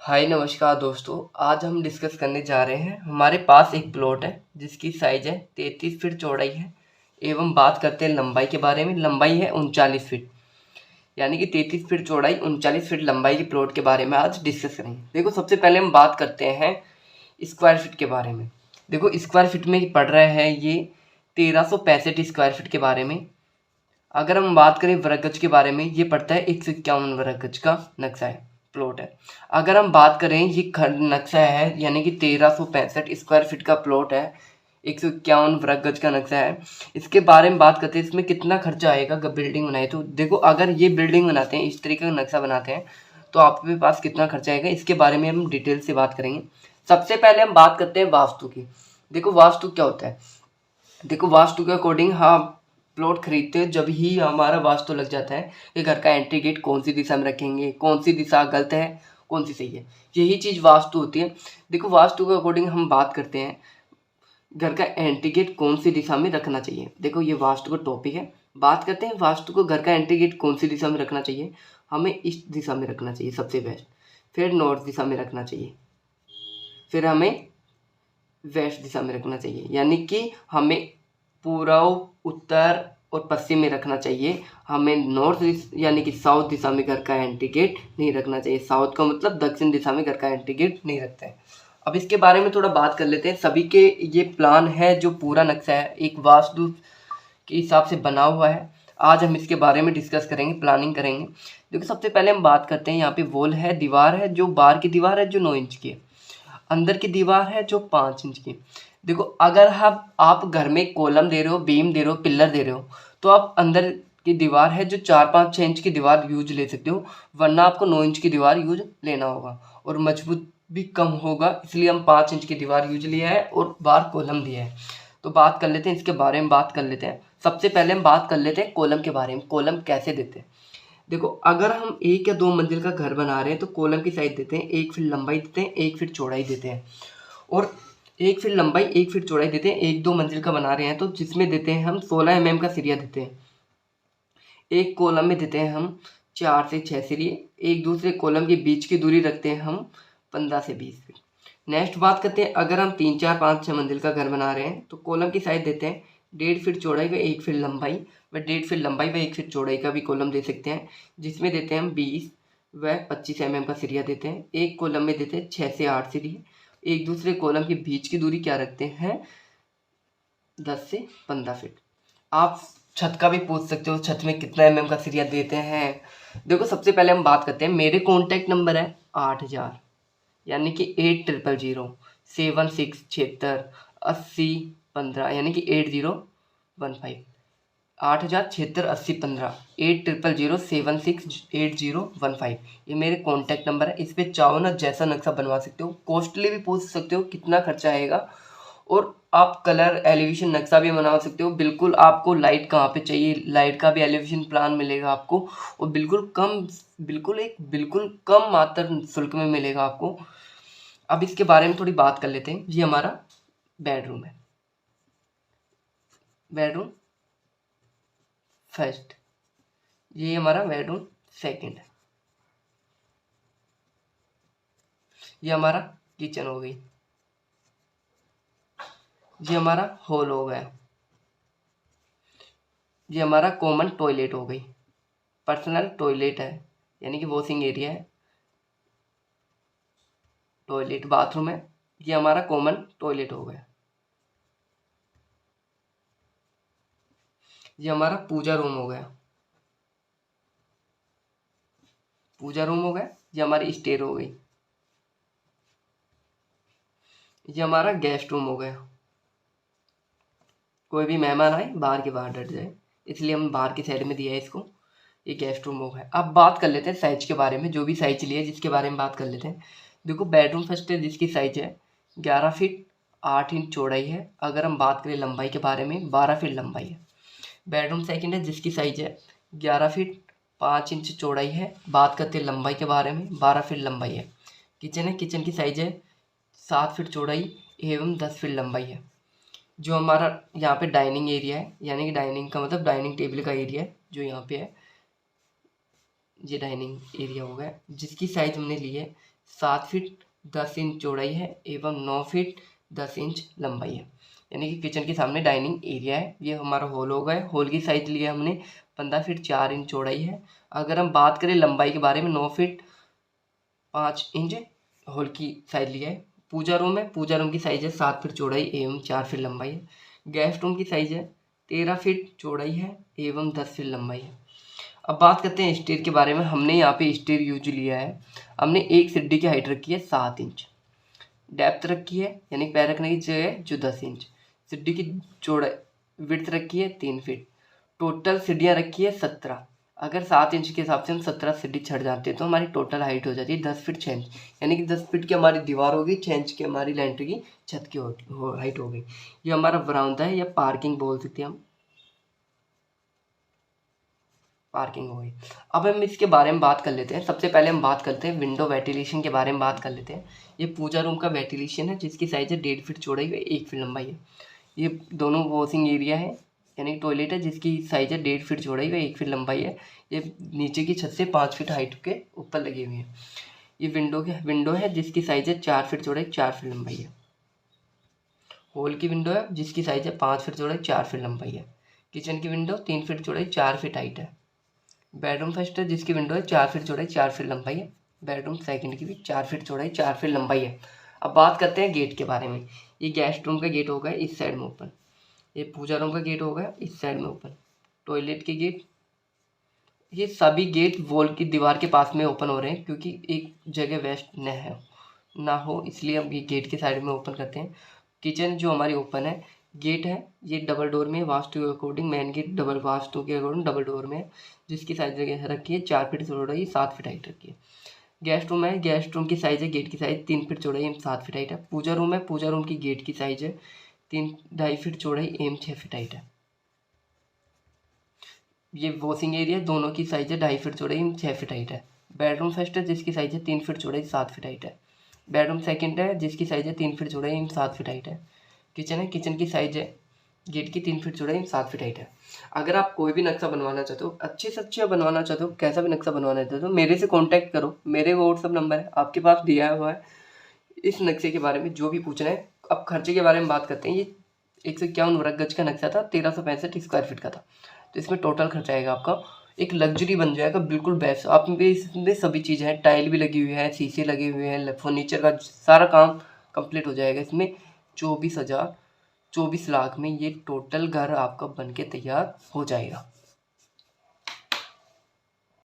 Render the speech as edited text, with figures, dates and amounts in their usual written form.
हाय नमस्कार दोस्तों। आज हम डिस्कस करने जा रहे हैं। हमारे पास एक प्लॉट है जिसकी साइज है 33 फीट चौड़ाई है एवं बात करते हैं लंबाई के बारे में। लंबाई है 39 फीट, यानी कि 33 फीट चौड़ाई 39 फीट लंबाई की प्लॉट के बारे में आज डिस्कस करेंगे। देखो, सबसे पहले हम बात करते हैं स्क्वायर फीट के बारे में। देखो, स्क्वायर फीट में पड़ रहा है ये 1365 स्क्वायर फीट के बारे में। अगर हम बात करें वर्ग गज के बारे में, ये पड़ता है 151 वर्ग गज का नक्शा है, प्लॉट है। अगर हम बात करें, ये नक्शा है यानी कि 1365 स्क्वायर फीट का प्लॉट है, 151 वर्ग गज का नक्शा है। इसके बारे में बात करते हैं, इसमें कितना खर्चा आएगा अगर बिल्डिंग बनाए तो। देखो, अगर ये बिल्डिंग बनाते हैं, इस तरीके का नक्शा बनाते हैं, तो आपके पास कितना खर्चा आएगा, इसके बारे में हम डिटेल से बात करेंगे। सबसे पहले हम बात करते हैं वास्तु की। देखो, वास्तु क्या होता है। देखो, वास्तु के अकॉर्डिंग हम प्लॉट खरीदते हैं जब ही हमारा वास्तु लग जाता है कि घर का एंट्री गेट कौन सी दिशा में रखेंगे, कौन सी दिशा गलत है, कौन सी सही है, यही चीज़ वास्तु होती है। देखो, वास्तु के अकॉर्डिंग हम बात करते हैं घर का एंट्री गेट कौन सी दिशा में रखना चाहिए। देखो, ये वास्तु का टॉपिक है। बात करते हैं वास्तु को, घर का एंट्री गेट कौन सी दिशा में रखना चाहिए। हमें इस दिशा में रखना चाहिए सबसे बेस्ट, फिर नॉर्थ दिशा में रखना चाहिए, फिर हमें वेस्ट दिशा में रखना चाहिए, यानी कि हमें पूर्व, उत्तर और पश्चिम में रखना चाहिए। हमें नॉर्थ यानी कि साउथ दिशा में घर का एंट्री गेट नहीं रखना चाहिए। साउथ का मतलब दक्षिण दिशा में घर का एंट्री गेट नहीं रखते हैं। अब इसके बारे में थोड़ा बात कर लेते हैं। सभी के ये प्लान है, जो पूरा नक्शा है एक वास्तु के हिसाब से बना हुआ है। आज हम इसके बारे में डिस्कस करेंगे, प्लानिंग करेंगे। देखो, सबसे पहले हम बात करते हैं, यहाँ पे वॉल है, दीवार है, जो बाहर की दीवार है जो 9 इंच की है, अंदर की दीवार है जो 5 इंच की। देखो, अगर आप घर में कॉलम दे रहे हो, बीम दे रहे हो, पिलर दे रहे हो, तो आप अंदर की दीवार है जो 4-5-6 इंच की दीवार यूज ले सकते हो, वरना आपको 9 इंच की दीवार यूज लेना होगा और मजबूत भी कम होगा। इसलिए हम 5 इंच की दीवार यूज लिया है और बाहर कॉलम दिया है। तो बात कर लेते हैं, इसके बारे में बात कर लेते हैं। सबसे पहले हम बात कर लेते हैं कॉलम के बारे में। कॉलम कैसे देते हैं। देखो, अगर हम 1 या 2 मंजिल का घर बना रहे हैं तो कॉलम की साइज देते हैं 1 फीट लंबाई देते हैं, 1 फीट चौड़ाई देते हैं। और 1 फीट लंबाई 1 फीट चौड़ाई देते हैं। 1-2 मंजिल का बना रहे हैं तो जिसमें देते हैं हम 16 mm का सरिया देते हैं। एक कॉलम में देते हैं हम 4 से 6 सरिये। एक दूसरे कॉलम के बीच की दूरी रखते हैं हम 15 से 20 फीट। नेक्स्ट बात करते हैं, अगर हम 3, 4, 5, 6 मंजिल का घर बना रहे हैं तो कॉलम की साइज देते हैं 1.5 फीट चौड़ाई व 1 फीट लंबाई व 1.5 फीट लंबाई व 1 फीट चौड़ाई का भी कॉलम दे सकते हैं, जिसमें देते हैं हम 20 व 25 mm का सरिया देते हैं। एक कॉलम में देते हैं 6 से 8 सरिये। एक दूसरे कॉलम के बीच की दूरी क्या रखते हैं, 10 से 15 फीट। आप छत का भी पूछ सकते हो, छत में कितना mm का सरिया देते हैं। देखो, सबसे पहले हम बात करते हैं, मेरे कॉन्टैक्ट नंबर है 8000, यानी कि 8000-7676-8015, यानी कि 8015, 8076-8015, 8000-768015। ये मेरे कॉन्टैक्ट नंबर है। इस पे चाहो ना जैसा नक्शा बनवा सकते हो। कॉस्टली भी पूछ सकते हो कितना खर्चा आएगा, और आप कलर एलिवेशन नक्शा भी बना सकते हो। बिल्कुल आपको लाइट कहाँ पे चाहिए, लाइट का भी एलिवेशन प्लान मिलेगा आपको, और बिल्कुल कम मात्र शुल्क में मिलेगा आपको। अब इसके बारे में थोड़ी बात कर लेते हैं। ये हमारा बेडरूम है, बेडरूम फर्स्ट। ये हमारा बेडरूम सेकंड है। ये हमारा किचन हो गई। ये हमारा हॉल हो गया। ये हमारा कॉमन टॉयलेट हो गई, पर्सनल टॉयलेट है, यानी कि वॉशिंग एरिया है, टॉयलेट बाथरूम है। ये हमारा कॉमन टॉयलेट हो गया। ये हमारा पूजा रूम हो गया, पूजा रूम हो गया। ये हमारी स्टेयर हो गई। ये हमारा गेस्ट रूम हो गया। कोई भी मेहमान आए बाहर के बाहर डट जाए, इसलिए हम बाहर की साइड में दिया है इसको। ये गेस्ट रूम हो गया। अब बात कर लेते हैं साइज के बारे में, जो भी साइज लिए जिसके बारे में बात कर लेते हैं। देखो, बेडरूम फर्स्ट है जिसकी साइज है 11 फीट 8 इंच चौड़ाई है। अगर हम बात करें लंबाई के बारे में, 12 फीट लंबाई है। बेडरूम सेकंड है जिसकी साइज है 11 फीट 5 इंच चौड़ाई है। बात करते हैं लंबाई के बारे में, 12 फीट लंबाई है। किचन है, किचन की साइज है 7 फीट चौड़ाई एवं 10 फीट लंबाई है। जो हमारा यहाँ पे डाइनिंग एरिया है, यानी कि डाइनिंग का मतलब डाइनिंग टेबल का एरिया है जो यहाँ पे है, ये डाइनिंग एरिया हो गया, जिसकी साइज हमने ली है 7 फीट 10 इंच चौड़ाई है एवं 9 फीट 10 इंच लंबाई है। यानी कि किचन के सामने डाइनिंग एरिया है। ये हमारा हॉल हो गया। हॉल की साइज लिया हमने 15 फीट 4 इंच चौड़ाई है। अगर हम बात करें लंबाई के बारे में 9 फीट 5 इंच हॉल की साइज लिया है। पूजा रूम है। पूजा रूम की साइज है 7 फीट चौड़ाई एवं 4 फीट लंबाई है। गेस्ट रूम की साइज है 13 फीट चौड़ाई है एवं 10 फीट लंबाई है। अब बात करते हैं स्टेयर के बारे में। हमने यहाँ पे स्टेयर यूज लिया है। हमने एक सीढ़ी की हाइट रखी है 7 इंच, डेप्थ रखी है यानी पैर रखने की जगह जो 10 इंच, सीढ़ी की चौड़ाई विड्थ रखी है 3 फीट, टोटल सीढ़ियाँ रखी है 17। अगर 7 इंच के हिसाब से हम 17 सीढ़ी चढ़ जाते हैं तो हमारी टोटल हाइट हो जाती है 10 फीट 6 इंच। यानी कि 10 फीट की हमारी दीवार होगी, 6 इंच की हमारी लेंटर की छत की हाइट हो गई। ये हमारा बरामदा है या पार्किंग बोल सकते हैं हम, पार्किंग हो गई। अब हम इसके बारे में बात कर लेते हैं। सबसे पहले हम बात करते हैं विंडो वेंटिलेशन के बारे में बात कर लेते हैं। ये पूजा रूम का वेंटिलेशन है जिसकी साइज है 1.5 फीट चौड़ाई व 1 फीट लंबाई है। ये दोनों वॉशिंग एरिया है यानी टॉयलेट है जिसकी साइज है 1.5 फीट चौड़ाई व 1 फीट लंबाई है। ये नीचे की छत से 5 फीट हाइट के ऊपर लगी हुई है। ये विंडो है जिसकी साइज है 4 फीट चौड़ाई 4 फीट लंबाई है। हॉल की विंडो है जिसकी साइज है 5 फीट चौड़ाई 4 फीट लंबाई है। किचन की विंडो 3 फीट चौड़ाई 4 फीट हाइट है। बेडरूम फर्स्ट है जिसकी विंडो है 4 फीट चौड़ाई 4 फीट लंबाई है। बेडरूम सेकंड की भी 4 फीट चौड़ाई 4 फीट लंबाई है। अब बात करते हैं गेट के बारे में। ये गेस्ट रूम का गेट होगा इस साइड में ओपन, ये पूजा रूम का गेट होगा इस साइड में ओपन, टॉयलेट के गेट, ये सभी गेट वॉल की दीवार के पास में ओपन हो रहे हैं क्योंकि एक जगह वेस्ट ना हो इसलिए हम ये गेट के साइड में ओपन करते हैं। किचन जो हमारी ओपन है, गेट है ये डबल डोर में है वास्तु के according, main gate double vastu के अकॉर्डिंग डबल डोर में है जिसकी साइज जगह रखी है 4 फीट चौड़ाई 7 फीट हाइट रखी है। गेस्ट रूम है, गेस्ट रूम की साइज है गेट की साइज 3 फीट चौड़ाई एम 7 फीट हाइट है। पूजा रूम है, पूजा रूम की गेट की साइज है 3.5 फीट चौड़ाई एम 6 फीट हाइट है। ये वॉशिंग एरिया दोनों की साइज है 2.5 फीट चौड़ाई 6 फीट हाइट है। बेडरूम फर्स्ट है जिसकी साइज है 3 फीट चौड़ाई 7 फीट हाइट है। बेडरूम सेकंड है जिसकी साइज है 3 फीट चौड़ाई 7 फीट हाइट है। किचन है, किचन की साइज है गेट की 3 फीट चौड़ाई 7 फीट हाइट है। अगर आप कोई भी नक्शा बनवाना चाहते हो, अच्छे से अच्छा बनवाना चाहते हो, कैसा भी नक्शा बनवाना चाहते हो, मेरे से कॉन्टैक्ट करो। मेरे व्हाट्सअप नंबर है आपके पास दिया हुआ है। इस नक्शे के बारे में जो भी पूछना है। अब खर्चे के बारे में बात करते हैं। ये 151 वर्ग गज का नक्शा था, 1365 स्क्वायर फीट का था। तो इसमें टोटल खर्चा आएगा आपका, एक लग्जरी बन जाएगा बिल्कुल बेस्ट। आप में इसमें सभी चीज़ें हैं, टाइल भी लगी हुई है, शीशे लगे हुए हैं, फर्नीचर का सारा काम कंप्लीट हो जाएगा। इसमें 24 लाख में ये टोटल घर आपका बन के तैयार हो जाएगा।